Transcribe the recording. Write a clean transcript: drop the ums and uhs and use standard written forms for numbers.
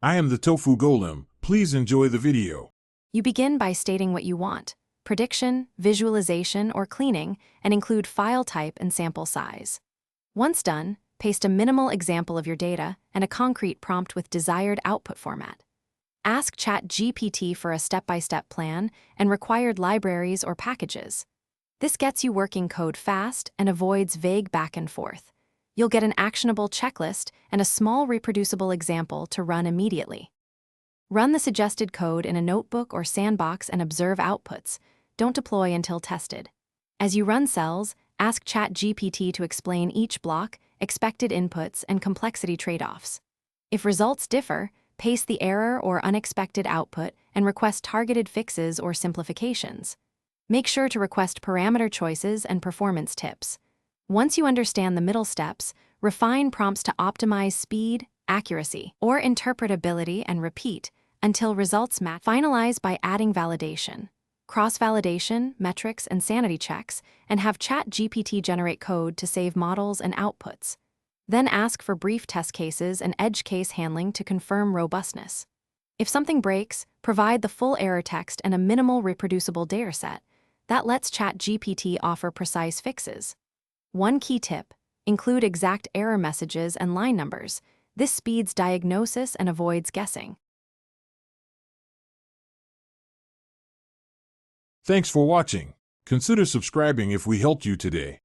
I am the tofu golem. Please enjoy the video. You begin by stating what you want: prediction, visualization, or cleaning, and include file type and sample size. Once done, paste a minimal example of your data and a concrete prompt with desired output format. Ask Chatgpt for a step-by-step plan and required libraries or packages. This gets you working code fast and avoids vague back and forth. You'll get an actionable checklist and a small reproducible example to run immediately. Run the suggested code in a notebook or sandbox and observe outputs. Don't deploy until tested. As you run cells, ask Chatgpt to explain each block, expected inputs, and complexity trade-offs. If results differ, paste the error or unexpected output and request targeted fixes or simplifications. Make sure to request parameter choices and performance tips. Once you understand the middle steps, refine prompts to optimize speed, accuracy, or interpretability and repeat until results match. Finalize by adding validation, cross-validation, metrics, and sanity checks, and have Chatgpt generate code to save models and outputs. Then ask for brief test cases and edge case handling to confirm robustness. If something breaks, provide the full error text and a minimal reproducible dataset. That lets Chatgpt offer precise fixes. One key tip: include exact error messages and line numbers. This speeds diagnosis and avoids guessing. Thanks for watching. Consider subscribing if we helped you today.